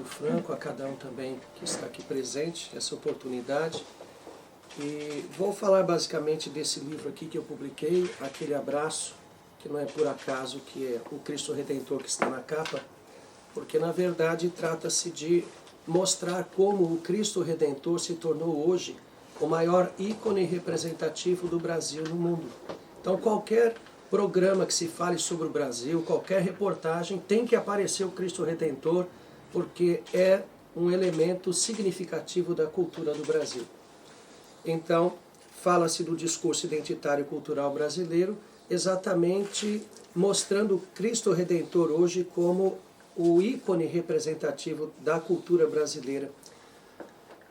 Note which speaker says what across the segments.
Speaker 1: obrigado, Franco, a cada um também que está aqui presente, essa oportunidade. E vou falar basicamente desse livro aqui que eu publiquei, Aquele Abraço, que não é por acaso que é o Cristo Redentor que está na capa, porque na verdade trata-se de mostrar como o Cristo Redentor se tornou hoje o maior ícone representativo do Brasil no mundo. Então qualquer programa que se fale sobre o Brasil, qualquer reportagem, tem que aparecer o Cristo Redentor, porque é um elemento significativo da cultura do Brasil. Então, fala-se do discurso identitário e cultural brasileiro, exatamente mostrando o Cristo Redentor hoje como o ícone representativo da cultura brasileira.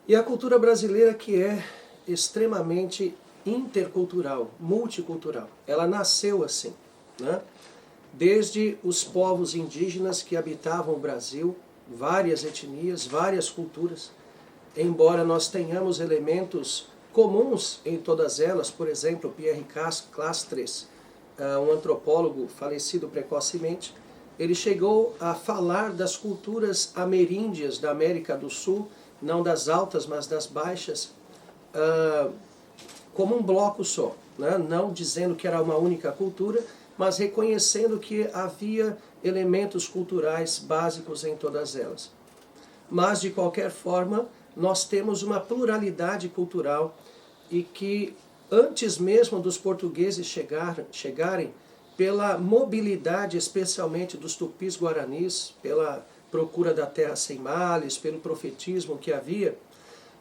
Speaker 1: E a cultura brasileira que é extremamente intercultural, multicultural. Ela nasceu assim, né? Desde os povos indígenas que habitavam o Brasil, várias etnias, várias culturas, embora nós tenhamos elementos comuns em todas elas, por exemplo, Pierre Clastres, um antropólogo falecido precocemente, ele chegou a falar das culturas ameríndias da América do Sul, não das altas, mas das baixas, como um bloco só, né? Não dizendo que era uma única cultura, mas reconhecendo que havia elementos culturais básicos em todas elas. Mas, de qualquer forma, nós temos uma pluralidade cultural e que, antes mesmo dos portugueses chegarem, pela mobilidade, especialmente dos tupis-guaranis, pela procura da terra sem males, pelo profetismo que havia,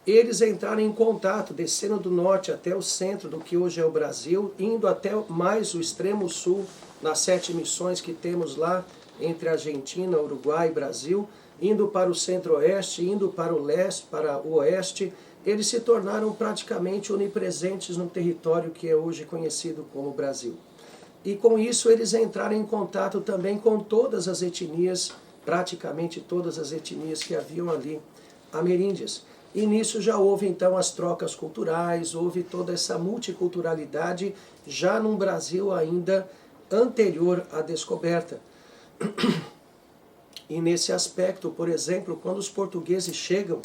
Speaker 1: eles entraram em contato, descendo do norte até o centro do que hoje é o Brasil, indo até mais o extremo sul, nas 7 missões que temos lá, entre Argentina, Uruguai e Brasil, indo para o centro-oeste, indo para o leste, para o oeste, eles se tornaram praticamente onipresentes no território que é hoje conhecido como Brasil. E com isso eles entraram em contato também com todas as etnias, praticamente todas as etnias que haviam ali, ameríndias. E nisso já houve então as trocas culturais, houve toda essa multiculturalidade já num Brasil ainda anterior à descoberta. E nesse aspecto, por exemplo, quando os portugueses chegam,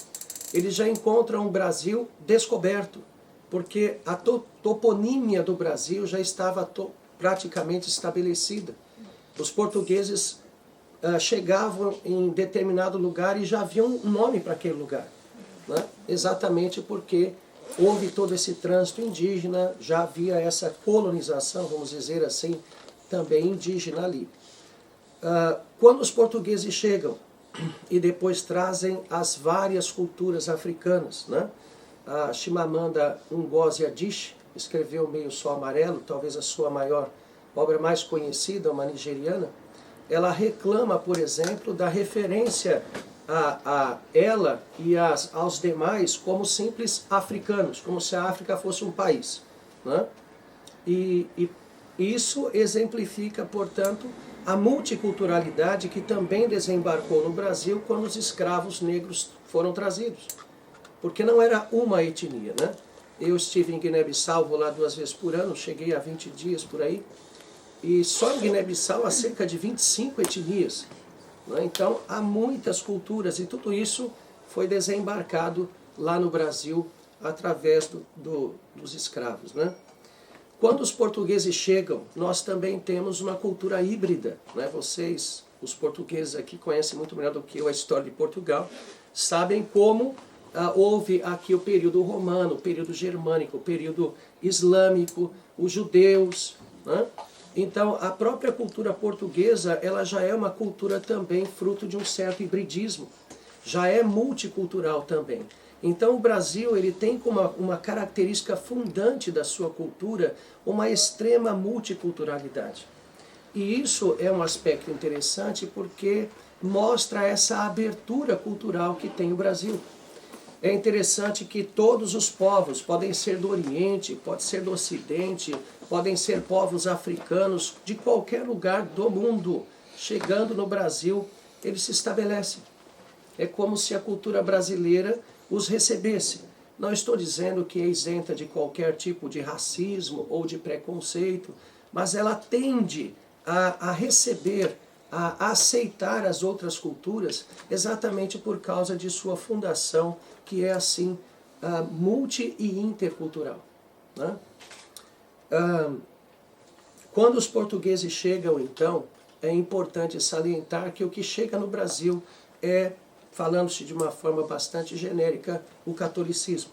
Speaker 1: eles já encontram um Brasil descoberto, porque a toponímia do Brasil já estava praticamente estabelecida. Os portugueses chegavam em determinado lugar e já haviam um nome para aquele lugar. Né? Exatamente porque houve todo esse trânsito indígena, já havia essa colonização, vamos dizer assim, também indígena ali. Quando os portugueses chegam e depois trazem as várias culturas africanas, né? A Chimamanda Ngozi Adichie escreveu Meio Sol Amarelo, talvez a sua maior obra mais conhecida, uma nigeriana. Ela reclama, por exemplo, da referência a ela e aos demais como simples africanos, como se a África fosse um país, né? E isso exemplifica, portanto, a multiculturalidade que também desembarcou no Brasil quando os escravos negros foram trazidos. Porque não era uma etnia, né? Eu estive em Guiné-Bissau, vou lá 2 vezes por ano, cheguei há 20 dias por aí, e só em Guiné-Bissau há cerca de 25 etnias. Né? Então há muitas culturas e tudo isso foi desembarcado lá no Brasil através dos escravos. Né? Quando os portugueses chegam, nós também temos uma cultura híbrida. Né? Vocês, os portugueses aqui, conhecem muito melhor do que eu a história de Portugal, sabem como houve aqui o período romano, o período germânico, o período islâmico, os judeus. Né? Então, a própria cultura portuguesa, ela já é uma cultura também fruto de um certo hibridismo. Já é multicultural também. Então, o Brasil ele tem como uma característica fundante da sua cultura uma extrema multiculturalidade. E isso é um aspecto interessante porque mostra essa abertura cultural que tem o Brasil. É interessante que todos os povos, podem ser do Oriente, pode ser do Ocidente, podem ser povos africanos, de qualquer lugar do mundo, chegando no Brasil, eles se estabelecem. É como se a cultura brasileira os recebesse. Não estou dizendo que é isenta de qualquer tipo de racismo ou de preconceito, mas ela tende a receber a aceitar as outras culturas exatamente por causa de sua fundação, que é assim, multi e intercultural, né? Quando os portugueses chegam, então, é importante salientar que o que chega no Brasil é, falando-se de uma forma bastante genérica, o catolicismo,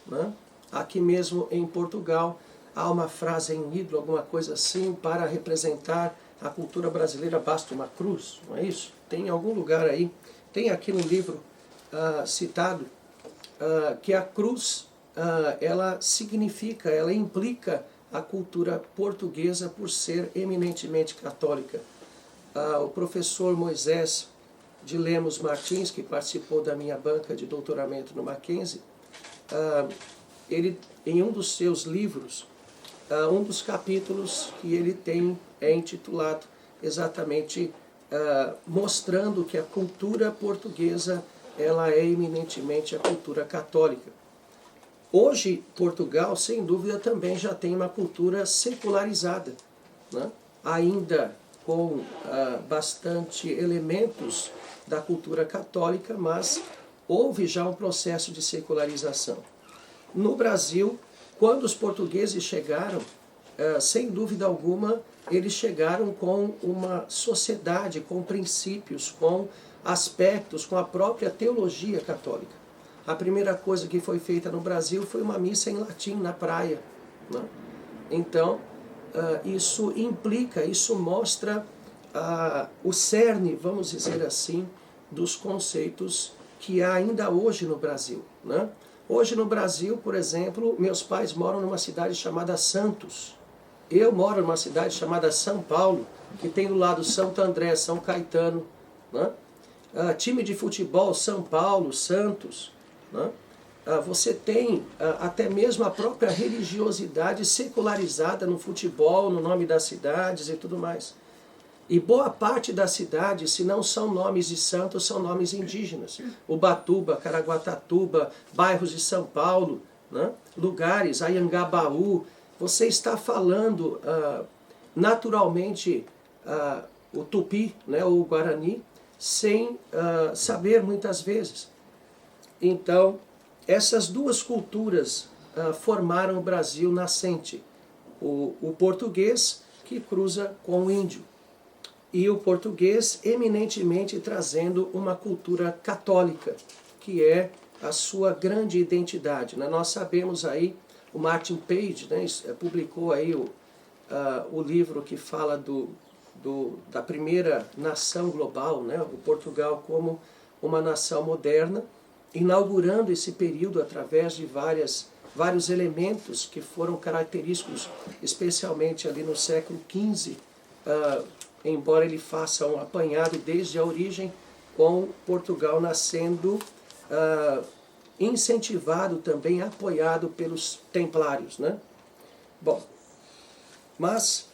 Speaker 1: né? Aqui mesmo em Portugal há uma frase em Hidro, alguma coisa assim, para representar a cultura brasileira basta uma cruz, não é isso? Tem em algum lugar aí, tem aqui no livro citado que a cruz, ela significa, ela implica a cultura portuguesa por ser eminentemente católica. O professor Moisés de Lemos Martins, que participou da minha banca de doutoramento no Mackenzie, ele, em um dos seus livros, um dos capítulos que ele tem é intitulado exatamente mostrando que a cultura portuguesa ela é eminentemente a cultura católica. Hoje, Portugal, sem dúvida, também já tem uma cultura secularizada, né? Ainda com bastante elementos da cultura católica, mas houve já um processo de secularização. No Brasil, quando os portugueses chegaram, sem dúvida alguma, eles chegaram com uma sociedade, com princípios, com aspectos, com a própria teologia católica. A primeira coisa que foi feita no Brasil foi uma missa em latim na praia, né? Então, isso implica, isso mostra o cerne, vamos dizer assim, dos conceitos que há ainda hoje no Brasil, né? Hoje no Brasil, por exemplo, meus pais moram numa cidade chamada Santos. Eu moro numa cidade chamada São Paulo, que tem do lado Santo André, São Caetano, né? Time de futebol, São Paulo, Santos, né? Você tem até mesmo a própria religiosidade secularizada no futebol, no nome das cidades e tudo mais. E boa parte das cidades, se não são nomes de santos, são nomes indígenas. Ubatuba, Caraguatatuba, bairros de São Paulo, né? Lugares, Anhangabaú. Você está falando naturalmente o tupi, né, ou o guarani, sem saber muitas vezes. Então, essas duas culturas formaram o Brasil nascente. O português que cruza com o índio. E o português eminentemente trazendo uma cultura católica, que é a sua grande identidade, né? Nós sabemos aí, o Martin Page, né, publicou aí o livro que fala da primeira nação global, né, o Portugal como uma nação moderna, inaugurando esse período através de vários elementos que foram característicos, especialmente ali no século XV, embora ele faça um apanhado desde a origem, com Portugal nascendo incentivado também, apoiado pelos templários, né? Bom, mas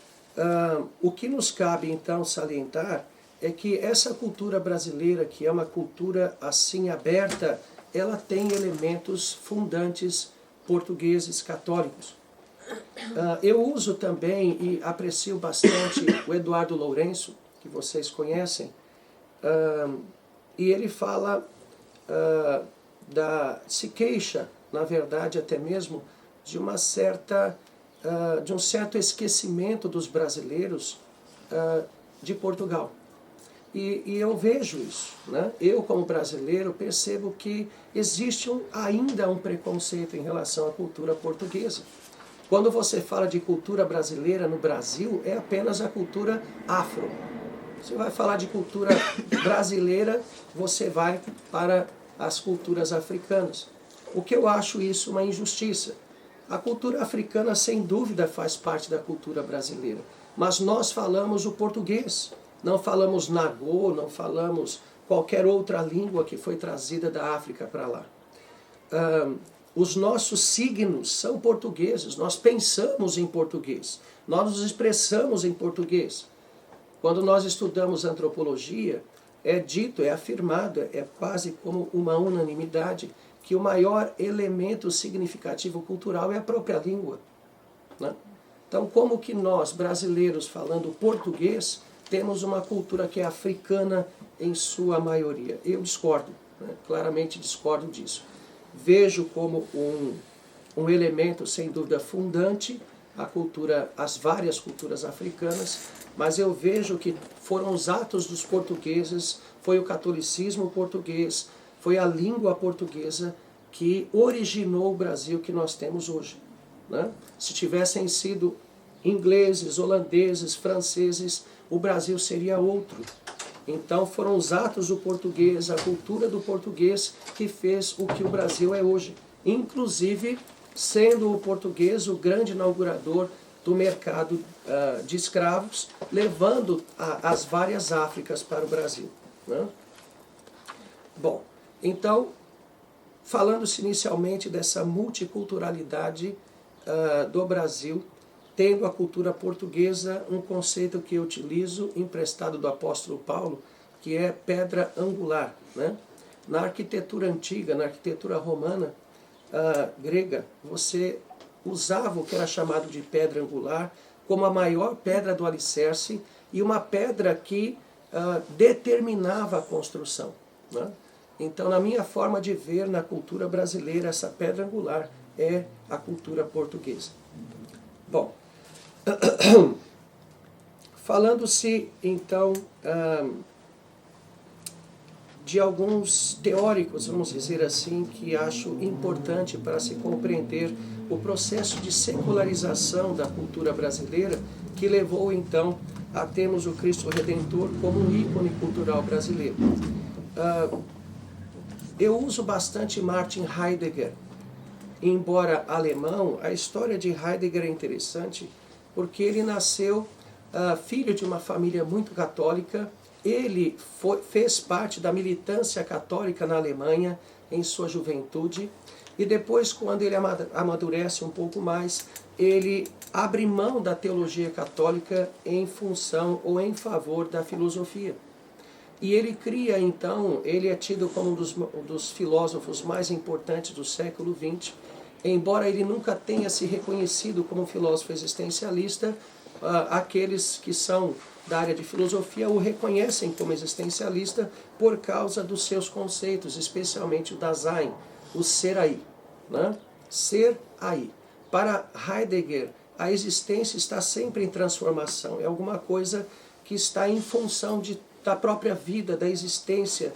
Speaker 1: o que nos cabe então salientar é que essa cultura brasileira, que é uma cultura assim aberta, ela tem elementos fundantes portugueses católicos. Eu uso também e aprecio bastante o Eduardo Lourenço, que vocês conhecem, e ele fala, se queixa, na verdade, até mesmo, de um certo esquecimento dos brasileiros de Portugal. E eu vejo isso, né? Eu, como brasileiro, percebo que existe ainda um preconceito em relação à cultura portuguesa. Quando você fala de cultura brasileira no Brasil, é apenas a cultura afro. Você vai falar de cultura brasileira, você vai para as culturas africanas. O que eu acho isso uma injustiça. A cultura africana, sem dúvida, faz parte da cultura brasileira. Mas nós falamos o português. Não falamos nagô, não falamos qualquer outra língua que foi trazida da África para lá. Os nossos signos são portugueses, nós pensamos em português, nós nos expressamos em português. Quando nós estudamos antropologia, é dito, é afirmado, é quase como uma unanimidade, que o maior elemento significativo cultural é a própria língua, né? Então, como que nós, brasileiros, falando português, temos uma cultura que é africana em sua maioria. Eu discordo, né? Claramente discordo disso. Vejo como um elemento, sem dúvida, fundante as várias culturas africanas, mas eu vejo que foram os atos dos portugueses, foi o catolicismo português, foi a língua portuguesa que originou o Brasil que nós temos hoje, né? Se tivessem sido ingleses, holandeses, franceses, o Brasil seria outro. Então foram os atos do português, a cultura do português que fez o que o Brasil é hoje. Inclusive, sendo o português o grande inaugurador do mercado de escravos, levando as várias Áfricas para o Brasil, né? Bom, então, falando-se inicialmente dessa multiculturalidade do Brasil, tendo a cultura portuguesa, um conceito que eu utilizo, emprestado do apóstolo Paulo, que é pedra angular, né? Na arquitetura antiga, na arquitetura romana, grega, você usava o que era chamado de pedra angular como a maior pedra do alicerce e uma pedra que determinava a construção, né? Então, na minha forma de ver na cultura brasileira, essa pedra angular é a cultura portuguesa. Bom, falando-se então de alguns teóricos, vamos dizer assim, que acho importante para se compreender o processo de secularização da cultura brasileira, que levou então a termos o Cristo Redentor como um ícone cultural brasileiro. Eu uso bastante Martin Heidegger. Embora alemão, a história de Heidegger é interessante, porque ele nasceu filho de uma família muito católica. Ele fez parte da militância católica na Alemanha em sua juventude, e depois, quando ele amadurece um pouco mais, ele abre mão da teologia católica em função ou em favor da filosofia. E ele cria, então, ele é tido como um dos filósofos mais importantes do século XX, embora ele nunca tenha se reconhecido como filósofo existencialista. Aqueles que são da área de filosofia o reconhecem como existencialista por causa dos seus conceitos, especialmente o Dasein, o ser aí, né? Ser aí. Para Heidegger, a existência está sempre em transformação, é alguma coisa que está em função da própria vida, da existência.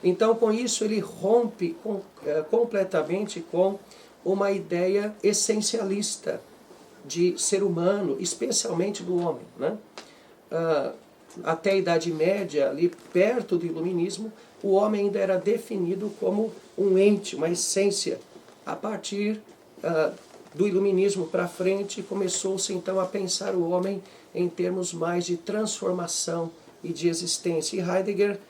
Speaker 1: Então, com isso, ele rompe completamente com uma ideia essencialista de ser humano, especialmente do homem, né? Até a Idade Média, ali perto do Iluminismo, o homem ainda era definido como um ente, uma essência. A partir do Iluminismo para frente, começou-se então a pensar o homem em termos mais de transformação e de existência. E Heidegger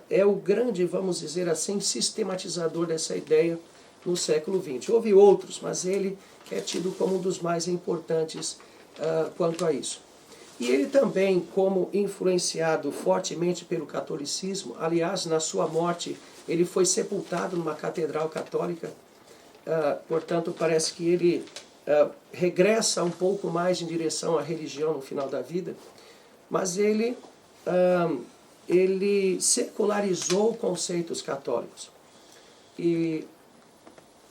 Speaker 1: é o grande, vamos dizer assim, sistematizador dessa ideia no século XX. Houve outros, mas ele é tido como um dos mais importantes quanto a isso. E ele também, como influenciado fortemente pelo catolicismo, aliás, na sua morte, ele foi sepultado numa catedral católica, portanto, parece que ele regressa um pouco mais em direção à religião no final da vida, mas ele secularizou conceitos católicos. E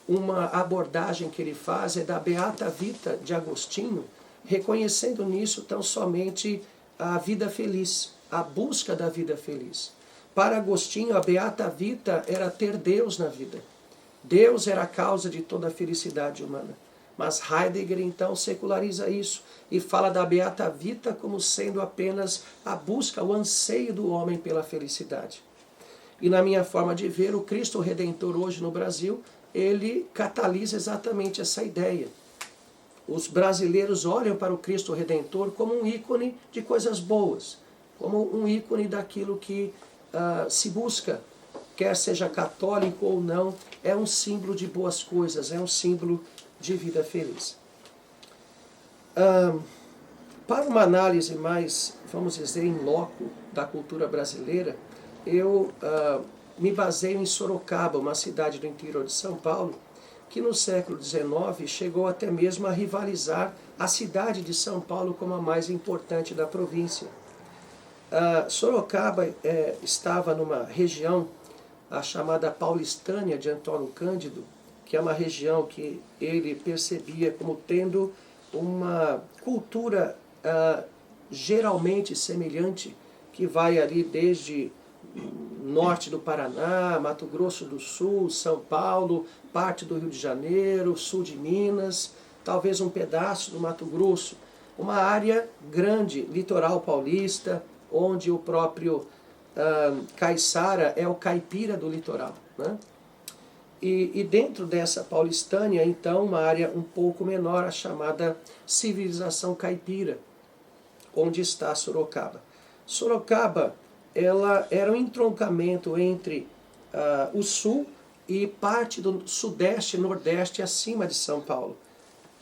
Speaker 1: uma abordagem que ele faz é da Beata Vita de Agostinho, reconhecendo nisso tão somente a vida feliz, a busca da vida feliz. Para Agostinho, a Beata Vita era ter Deus na vida. Deus era a causa de toda a felicidade humana. Mas Heidegger, então, seculariza isso e fala da Beata Vita como sendo apenas a busca, o anseio do homem pela felicidade. E na minha forma de ver, o Cristo Redentor hoje no Brasil, ele catalisa exatamente essa ideia. Os brasileiros olham para o Cristo Redentor como um ícone de coisas boas, como um ícone daquilo que se busca, quer seja católico ou não, é um símbolo de boas coisas, é um símbolo de vida feliz. Para uma análise mais, vamos dizer, em loco da cultura brasileira, eu me baseio em Sorocaba, uma cidade do interior de São Paulo, que no século XIX chegou até mesmo a rivalizar a cidade de São Paulo como a mais importante da província. Sorocaba estava numa região, a chamada Paulistânia de Antônio Cândido, que é uma região que ele percebia como tendo uma cultura geralmente semelhante, que vai ali desde norte do Paraná, Mato Grosso do Sul, São Paulo, parte do Rio de Janeiro, sul de Minas, talvez um pedaço do Mato Grosso, uma área grande, litoral paulista, onde o próprio caiçara é o caipira do litoral, né? E dentro dessa Paulistânia, então, uma área um pouco menor, a chamada civilização caipira, onde está Sorocaba. Sorocaba, ela era um entroncamento entre o sul e parte do sudeste e nordeste acima de São Paulo,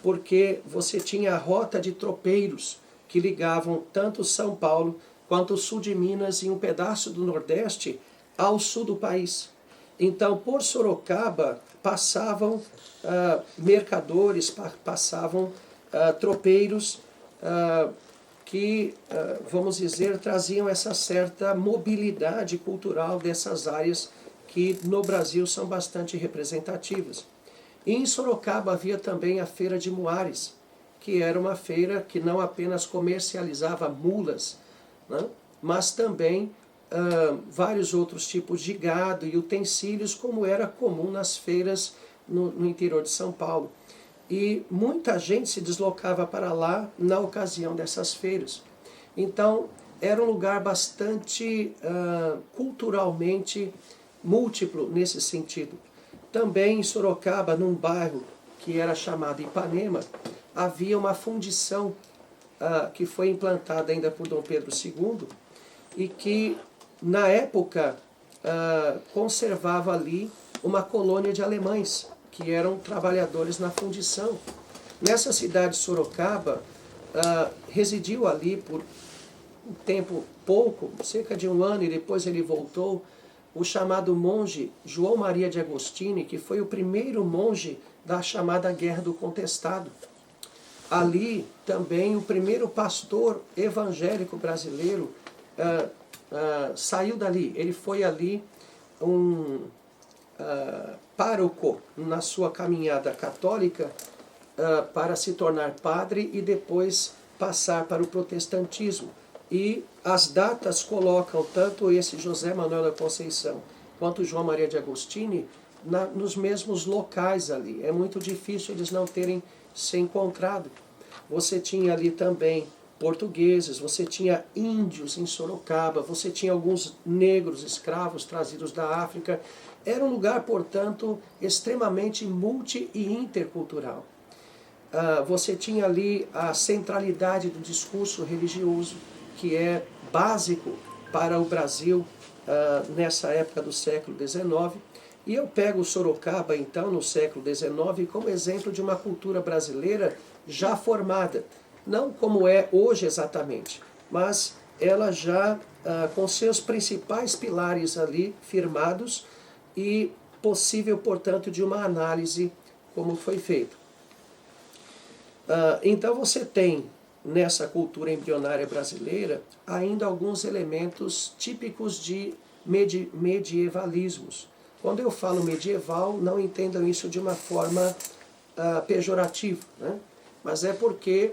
Speaker 1: porque você tinha a rota de tropeiros que ligavam tanto São Paulo quanto o sul de Minas e um pedaço do nordeste ao sul do país. Então, por Sorocaba, passavam mercadores, passavam tropeiros que, vamos dizer, traziam essa certa mobilidade cultural dessas áreas que no Brasil são bastante representativas. E em Sorocaba havia também a Feira de Muares, que era uma feira que não apenas comercializava mulas, né, mas também vários outros tipos de gado e utensílios, como era comum nas feiras no interior de São Paulo. E muita gente se deslocava para lá na ocasião dessas feiras. Então, era um lugar bastante culturalmente múltiplo nesse sentido. Também em Sorocaba, num bairro que era chamado Ipanema, havia uma fundição que foi implantada ainda por Dom Pedro II e que, na época, conservava ali uma colônia de alemães, que eram trabalhadores na fundição. Nessa cidade de Sorocaba, residiu ali por um tempo pouco, cerca de um ano, e depois ele voltou, o chamado monge João Maria de Agostini, que foi o primeiro monge da chamada Guerra do Contestado. Ali também o primeiro pastor evangélico brasileiro saiu dali. Ele foi ali um pároco na sua caminhada católica para se tornar padre e depois passar para o protestantismo. E as datas colocam tanto esse José Manuel da Conceição quanto João Maria de Agostini nos mesmos locais ali. É muito difícil eles não terem se encontrado. Você tinha ali também portugueses, você tinha índios em Sorocaba, você tinha alguns negros escravos trazidos da África. Era um lugar, portanto, extremamente multi e intercultural. Você tinha ali a centralidade do discurso religioso, que é básico para o Brasil nessa época do século XIX. E eu pego Sorocaba, então, no século XIX, como exemplo de uma cultura brasileira já formada. Não como é hoje exatamente, mas ela já com seus principais pilares ali firmados e possível, portanto, de uma análise como foi feito. Então você tem nessa cultura embrionária brasileira ainda alguns elementos típicos de medievalismos. Quando eu falo medieval, não entendam isso de uma forma pejorativa, né? Mas é porque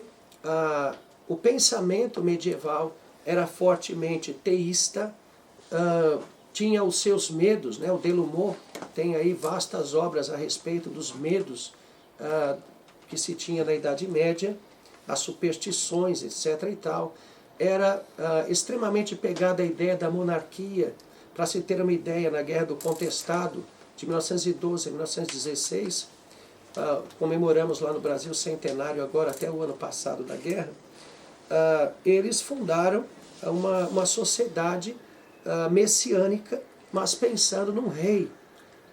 Speaker 1: o pensamento medieval era fortemente teísta, tinha os seus medos, né? O Delumeau tem aí vastas obras a respeito dos medos que se tinha na Idade Média, as superstições, etc. e tal. Era extremamente pegada à ideia da monarquia. Para se ter uma ideia, na Guerra do Contestado, de 1912 a 1916, comemoramos lá no Brasil o centenário agora, até o ano passado da guerra, eles fundaram uma sociedade messiânica, mas pensando num rei.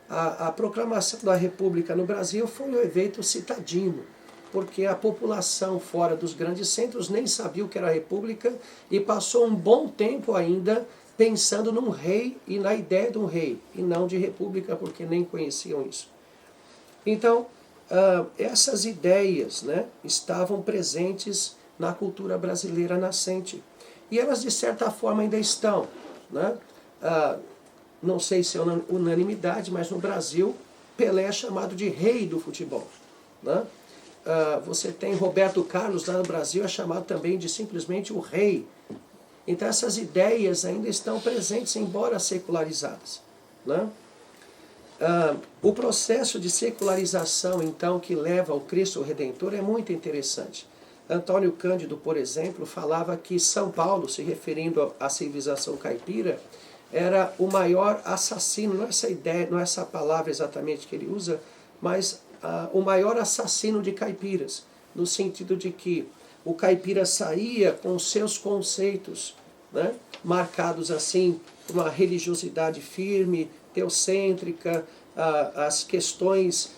Speaker 1: A proclamação da República no Brasil foi um evento citadino, porque a população fora dos grandes centros nem sabia o que era a República e passou um bom tempo ainda pensando num rei e na ideia de um rei, e não de república, porque nem conheciam isso. Então, essas ideias, né, estavam presentes na cultura brasileira nascente. E elas, de certa forma, ainda estão, né? Não sei se é unanimidade, mas no Brasil, Pelé é chamado de rei do futebol, né? Você tem Roberto Carlos lá no Brasil, é chamado também de simplesmente o rei. Então essas ideias ainda estão presentes, embora secularizadas, né? O processo de secularização, então, que leva ao Cristo Redentor é muito interessante. Antônio Cândido, por exemplo, falava que São Paulo, se referindo à civilização caipira, era o maior assassino, não é essa ideia, não é essa palavra exatamente que ele usa, mas o maior assassino de caipiras, no sentido de que o caipira saía com seus conceitos, né, marcados assim, uma religiosidade firme, teocêntrica, as questões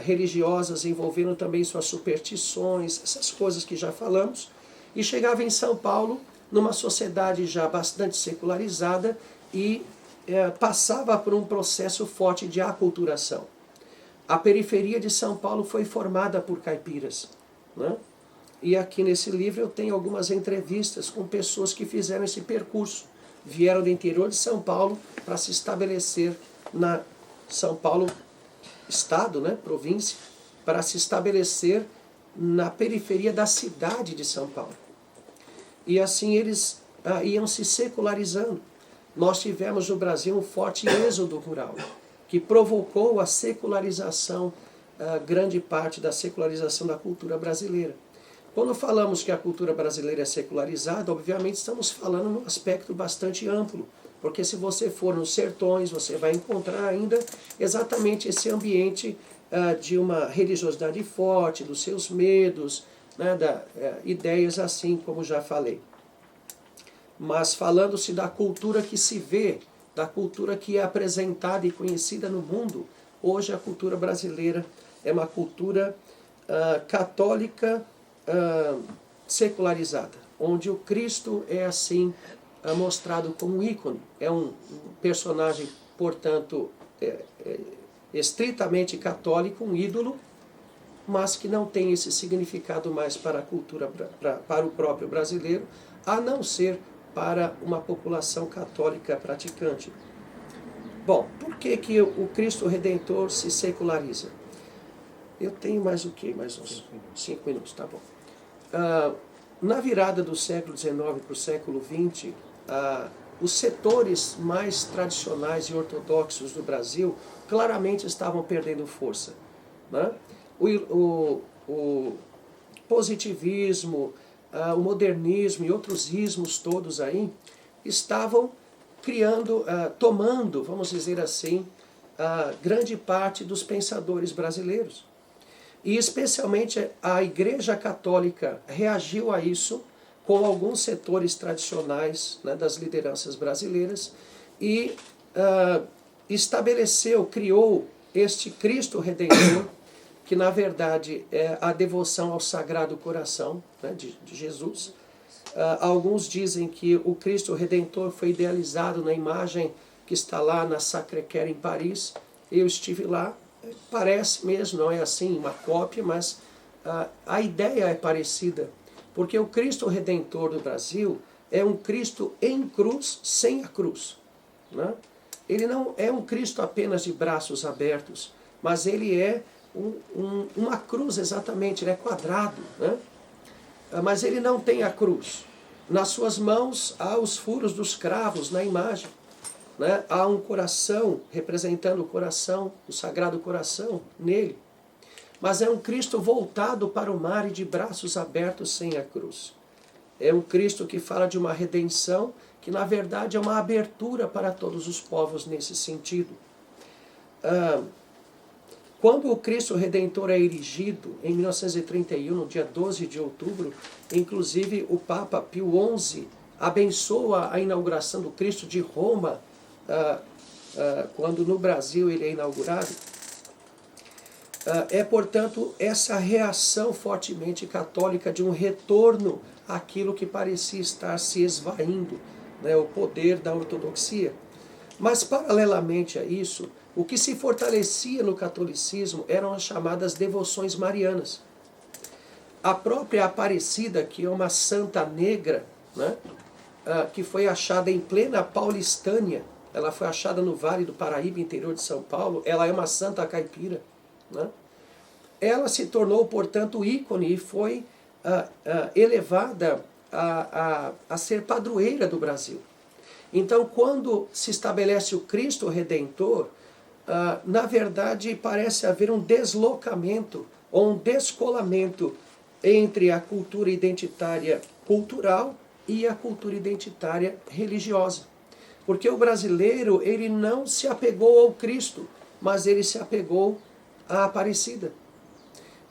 Speaker 1: religiosas envolvendo também suas superstições, essas coisas que já falamos, e chegava em São Paulo, numa sociedade já bastante secularizada, e passava por um processo forte de aculturação. A periferia de São Paulo foi formada por caipiras, né? E aqui nesse livro eu tenho algumas entrevistas com pessoas que fizeram esse percurso. Vieram do interior de São Paulo para se estabelecer na São Paulo, estado, né, província, para se estabelecer na periferia da cidade de São Paulo. E assim eles iam se secularizando. Nós tivemos no Brasil um forte êxodo rural, que provocou a secularização, grande parte da secularização da cultura brasileira. Quando falamos que a cultura brasileira é secularizada, obviamente estamos falando num aspecto bastante amplo, porque se você for nos sertões, você vai encontrar ainda exatamente esse ambiente de uma religiosidade forte, dos seus medos, né, ideias assim, como já falei. Mas falando-se da cultura que se vê, da cultura que é apresentada e conhecida no mundo, hoje a cultura brasileira é uma cultura católica secularizada, onde o Cristo é assim mostrado como um ícone, é um personagem, portanto, estritamente católico, um ídolo, mas que não tem esse significado mais para a cultura, para o próprio brasileiro, a não ser para uma população católica praticante. Bom, por que o Cristo Redentor se seculariza? Eu tenho mais o quê? Mais uns 5 minutos, tá bom. Na virada do século XIX para o século XX, os setores mais tradicionais e ortodoxos do Brasil claramente estavam perdendo força, né? O positivismo, o modernismo e outros ismos todos aí estavam criando, tomando, vamos dizer assim, grande parte dos pensadores brasileiros. E especialmente a Igreja Católica reagiu a isso com alguns setores tradicionais, né, das lideranças brasileiras e estabeleceu, criou este Cristo Redentor, que na verdade é a devoção ao Sagrado Coração, né, de Jesus. Alguns dizem que o Cristo Redentor foi idealizado na imagem que está lá na Sacré-Cœur em Paris. Eu estive lá, parece mesmo, não é assim uma cópia, mas a ideia é parecida, porque o Cristo Redentor do Brasil é um Cristo em cruz, sem a cruz, né? Ele não é um Cristo apenas de braços abertos, mas ele é uma cruz exatamente, ele é quadrado, né? Mas ele não tem a cruz. Nas suas mãos há os furos dos cravos na imagem, né? Há um coração representando o coração, o Sagrado Coração nele. Mas é um Cristo voltado para o mar e de braços abertos sem a cruz. É um Cristo que fala de uma redenção que na verdade é uma abertura para todos os povos nesse sentido. Quando o Cristo Redentor é erigido, em 1931, no dia 12 de outubro, inclusive o Papa Pio XI abençoa a inauguração do Cristo de Roma, quando no Brasil ele é inaugurado. Portanto, essa reação fortemente católica de um retorno àquilo que parecia estar se esvaindo, né, o poder da ortodoxia. Mas, paralelamente a isso, o que se fortalecia no catolicismo eram as chamadas devoções marianas. A própria Aparecida, que é uma santa negra, né, que foi achada em plena Paulistânia, ela foi achada no Vale do Paraíba, interior de São Paulo, ela é uma santa caipira, né? Ela se tornou, portanto, ícone e foi elevada a ser padroeira do Brasil. Então, quando se estabelece o Cristo Redentor, na verdade parece haver um deslocamento ou um descolamento entre a cultura identitária cultural e a cultura identitária religiosa. Porque o brasileiro, ele não se apegou ao Cristo, mas ele se apegou à Aparecida.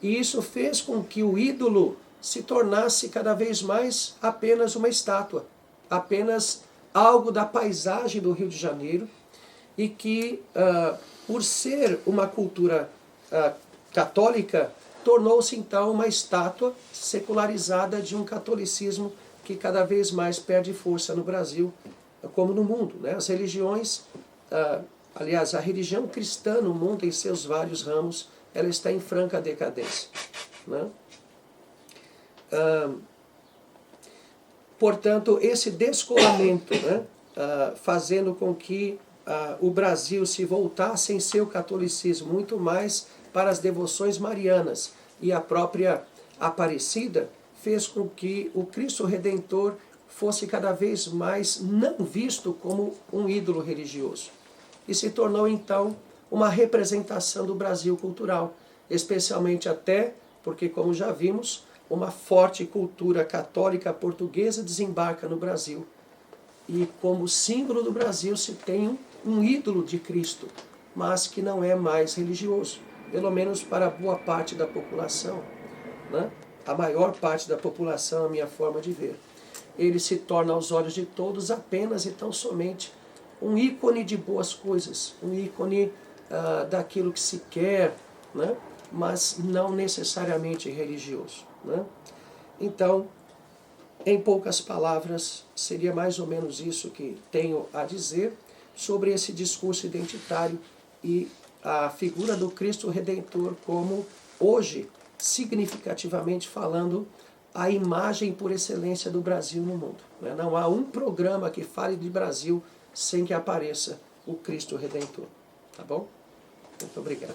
Speaker 1: E isso fez com que o ídolo se tornasse cada vez mais apenas uma estátua, apenas algo da paisagem do Rio de Janeiro, e que, por ser uma cultura católica, tornou-se então uma estátua secularizada de um catolicismo que cada vez mais perde força no Brasil, como no mundo, né? As religiões, aliás, a religião cristã no mundo, em seus vários ramos, ela está em franca decadência, né? Portanto, esse descolamento, né, fazendo com que o Brasil se voltasse em seu catolicismo muito mais para as devoções marianas e a própria Aparecida, fez com que o Cristo Redentor fosse cada vez mais não visto como um ídolo religioso. E se tornou então uma representação do Brasil cultural, especialmente até porque, como já vimos, uma forte cultura católica portuguesa desembarca no Brasil. E como símbolo do Brasil se tem um ídolo de Cristo, mas que não é mais religioso, pelo menos para boa parte da população, né? A maior parte da população, a minha forma de ver. Ele se torna aos olhos de todos apenas e tão somente um ícone de boas coisas, um ícone daquilo que se quer, né? Mas não necessariamente religioso, né? Então, em poucas palavras, seria mais ou menos isso que tenho a dizer sobre esse discurso identitário e a figura do Cristo Redentor como, hoje, significativamente falando, a imagem por excelência do Brasil no mundo. Não há um programa que fale de Brasil sem que apareça o Cristo Redentor. Tá bom? Muito obrigado.